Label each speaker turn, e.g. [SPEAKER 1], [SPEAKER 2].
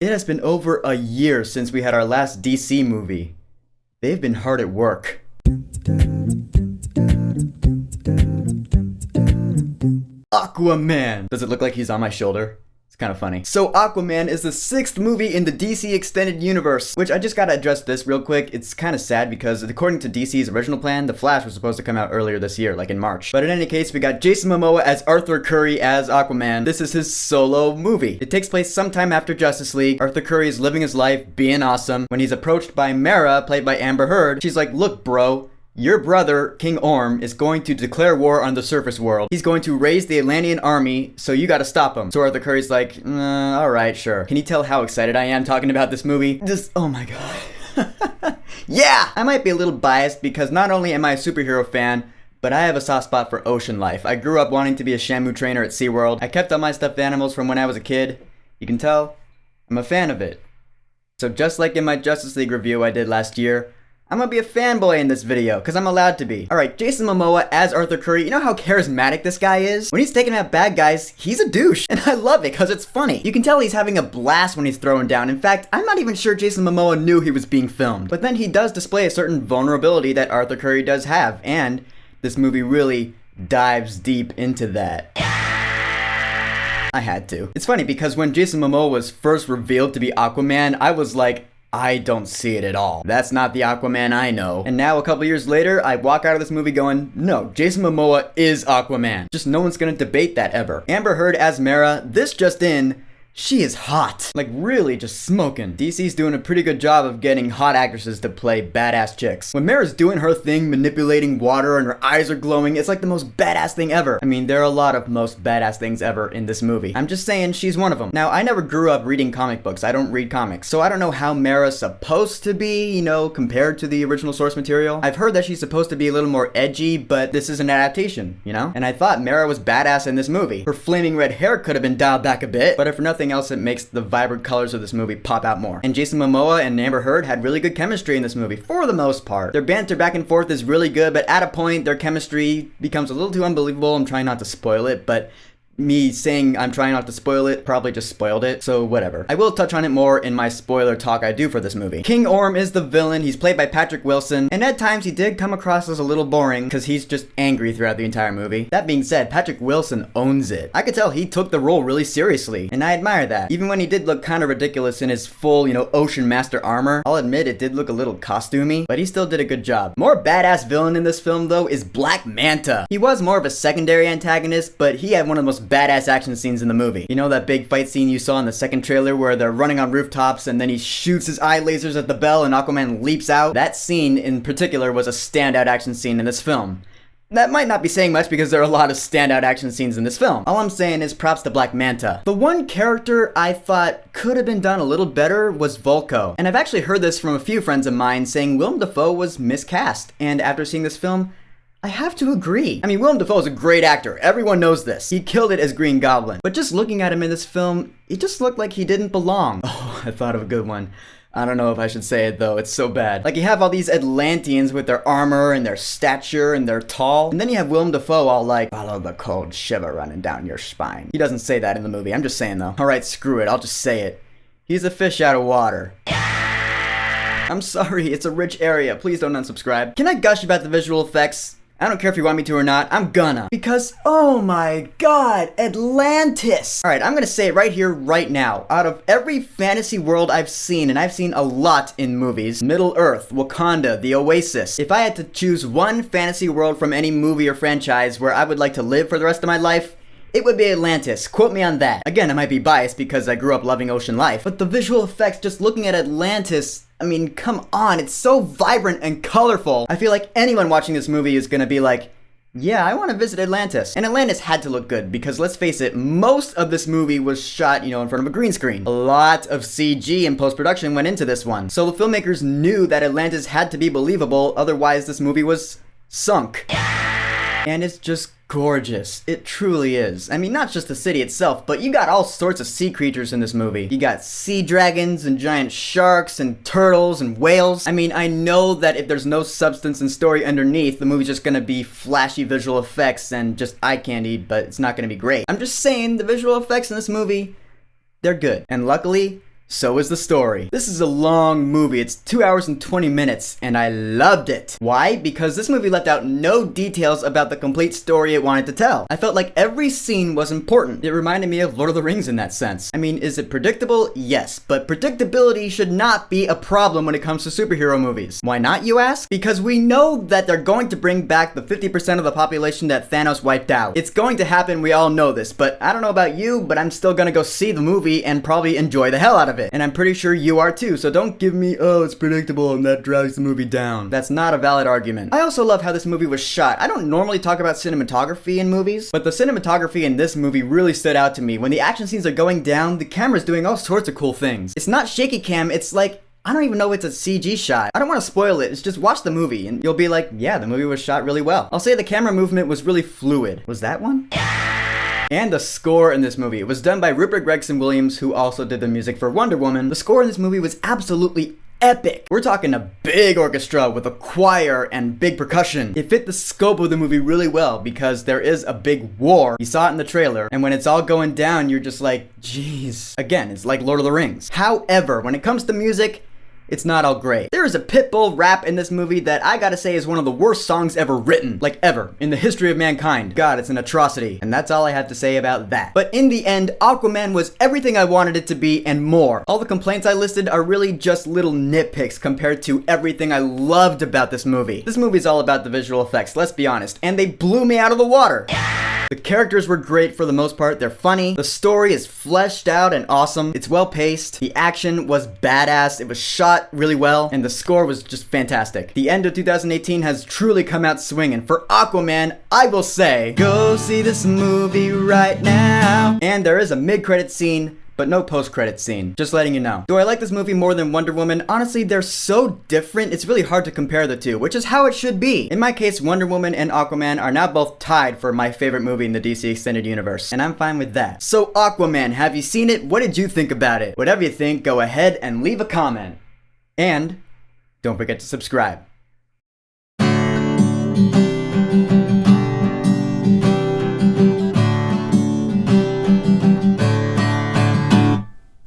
[SPEAKER 1] It has been over a year since we had our last DC movie. They've been hard at work. Aquaman! Does it look like he's on my shoulder? It's kind of funny. So Aquaman is the 6th movie in the DC Extended Universe, which I just gotta address this real quick. It's kind of sad because according to DC's original plan, The Flash was supposed to come out earlier this year, like in March. But in any case, we got Jason Momoa as Arthur Curry as Aquaman. This is his solo movie. It takes place sometime after Justice League. Arthur Curry is living his life, being awesome, when he's approached by Mara, played by Amber Heard. She's like, "Look, bro, your brother, King Orm, is going to declare war on the surface world. He's going to raise the Atlantean army, so you gotta stop him." So Arthur Curry's like, alright, sure. Can you tell how excited I am talking about this movie? Oh my god. Yeah! I might be a little biased because not only am I a superhero fan, but I have a soft spot for ocean life. I grew up wanting to be a Shamu trainer at SeaWorld. I kept all my stuffed animals from when I was a kid. You can tell, I'm a fan of it. So just like in my Justice League review I did last year, I'm gonna be a fanboy in this video, because I'm allowed to be. Alright, Jason Momoa as Arthur Curry, you know how charismatic this guy is? When he's taking out bad guys, he's a douche, and I love it because it's funny. You can tell he's having a blast when he's throwing down. In fact, I'm not even sure Jason Momoa knew he was being filmed. But then he does display a certain vulnerability that Arthur Curry does have, and this movie really dives deep into that. I had to. It's funny because when Jason Momoa was first revealed to be Aquaman, I was like, I don't see it at all. That's not the Aquaman I know. And now a couple years later, I walk out of this movie going, no, Jason Momoa is Aquaman. Just no one's gonna debate that ever. Amber Heard as Mara, this just in, she is hot. Like really just smoking. DC's doing a pretty good job of getting hot actresses to play badass chicks. When Mara's doing her thing, manipulating water and her eyes are glowing, it's like the most badass thing ever. I mean, there are a lot of most badass things ever in this movie. I'm just saying she's one of them. Now, I never grew up reading comic books. I don't read comics. So I don't know how Mara's supposed to be, you know, compared to the original source material. I've heard that she's supposed to be a little more edgy, but this is an adaptation, you know? And I thought Mara was badass in this movie. Her flaming red hair could have been dialed back a bit, but if for nothing else, it makes the vibrant colors of this movie pop out more. And Jason Momoa and Amber Heard had really good chemistry in this movie, for the most part. Their banter back and forth is really good, but at a point, their chemistry becomes a little too unbelievable. I'm trying not to spoil it, but me saying I'm trying not to spoil it probably just spoiled it, so whatever. I will touch on it more in my spoiler talk I do for this movie. King Orm is the villain. He's played by Patrick Wilson, and at times he did come across as a little boring because he's just angry throughout the entire movie. That being said, Patrick Wilson owns it. I could tell he took the role really seriously, and I admire that. Even when he did look kind of ridiculous in his full, Ocean Master armor, I'll admit it did look a little costumey, but he still did a good job. More badass villain in this film though is Black Manta. He was more of a secondary antagonist, but he had one of the most badass action scenes in the movie. You know that big fight scene you saw in the second trailer where they're running on rooftops and then he shoots his eye lasers at the bell and Aquaman leaps out? That scene in particular was a standout action scene in this film. That might not be saying much because there are a lot of standout action scenes in this film. All I'm saying is props to Black Manta. The one character I thought could have been done a little better was Vulko. And I've actually heard this from a few friends of mine saying Willem Dafoe was miscast. And after seeing this film, I have to agree. I mean, Willem Dafoe is a great actor. Everyone knows this. He killed it as Green Goblin. But just looking at him in this film, it just looked like he didn't belong. Oh, I thought of a good one. I don't know if I should say it though, it's so bad. Like you have all these Atlanteans with their armor and their stature and they're tall. And then you have Willem Dafoe all like, follow the cold shiver running down your spine. He doesn't say that in the movie, I'm just saying though. Alright, screw it, I'll just say it. He's a fish out of water. I'm sorry, it's a rich area, please don't unsubscribe. Can I gush about the visual effects? I don't care if you want me to or not, I'm gonna. Because, oh my god, Atlantis! Alright, I'm gonna say it right here, right now. Out of every fantasy world I've seen, and I've seen a lot in movies, Middle-earth, Wakanda, the Oasis. If I had to choose one fantasy world from any movie or franchise where I would like to live for the rest of my life, it would be Atlantis. Quote me on that. Again, I might be biased because I grew up loving ocean life, but the visual effects, just looking at Atlantis, I mean, come on, it's so vibrant and colorful. I feel like anyone watching this movie is gonna be like, yeah, I want to visit Atlantis. And Atlantis had to look good because let's face it, most of this movie was shot, in front of a green screen. A lot of CG and post-production went into this one. So the filmmakers knew that Atlantis had to be believable, otherwise this movie was sunk. And it's just gorgeous. It truly is. I mean, not just the city itself, but you got all sorts of sea creatures in this movie. You got sea dragons and giant sharks and turtles and whales. I mean, I know that if there's no substance and story underneath, the movie's just gonna be flashy visual effects and just eye candy, but it's not gonna be great. I'm just saying, the visual effects in this movie, they're good. And luckily, So is the story. This is a long movie. It's 2 hours and 20 minutes, and I loved it. Why? Because this movie left out no details about the complete story it wanted to tell. I felt like every scene was important. It reminded me of Lord of the Rings in that sense. I mean, is it predictable? Yes, but predictability should not be a problem when it comes to superhero movies. Why not, you ask? Because we know that they're going to bring back the 50% of the population that Thanos wiped out. It's going to happen, we all know this, but I don't know about you, but I'm still gonna go see the movie and probably enjoy the hell out of it. And I'm pretty sure you are too, so don't give me, oh, it's predictable and that drags the movie down. That's not a valid argument. I also love how this movie was shot. I don't normally talk about cinematography in movies, but the cinematography in this movie really stood out to me. When the action scenes are going down, the camera's doing all sorts of cool things. It's not shaky cam, it's like, I don't even know if it's a CG shot. I don't want to spoil it, it's just watch the movie and you'll be like, yeah, the movie was shot really well. I'll say the camera movement was really fluid. Was that one? And the score in this movie. It was done by Gregson-Williams, who also did the music for Wonder Woman. The score in this movie was absolutely epic. We're talking a big orchestra with a choir and big percussion. It fit the scope of the movie really well because there is a big war. You saw it in the trailer, and when it's all going down, you're just like, jeez. Again, it's like Lord of the Rings. However, when it comes to music, it's not all great. There is a Pitbull rap in this movie that I gotta say is one of the worst songs ever written, like ever, in the history of mankind. God, it's an atrocity. And that's all I have to say about that. But in the end, Aquaman was everything I wanted it to be and more. All the complaints I listed are really just little nitpicks compared to everything I loved about this movie. This movie's all about the visual effects, let's be honest, and they blew me out of the water. The characters were great for the most part, they're funny, the story is fleshed out and awesome, it's well paced, the action was badass, it was shot really well, and the score was just fantastic. The end of 2018 has truly come out swinging. For Aquaman, I will say, go see this movie right now. And there is a mid-credit scene, but no post-credit scene. Just letting you know. Do I like this movie more than Wonder Woman? Honestly, they're so different, it's really hard to compare the two, which is how it should be. In my case, Wonder Woman and Aquaman are now both tied for my favorite movie in the DC Extended Universe, and I'm fine with that. So Aquaman, have you seen it? What did you think about it? Whatever you think, go ahead and leave a comment. And don't forget to subscribe.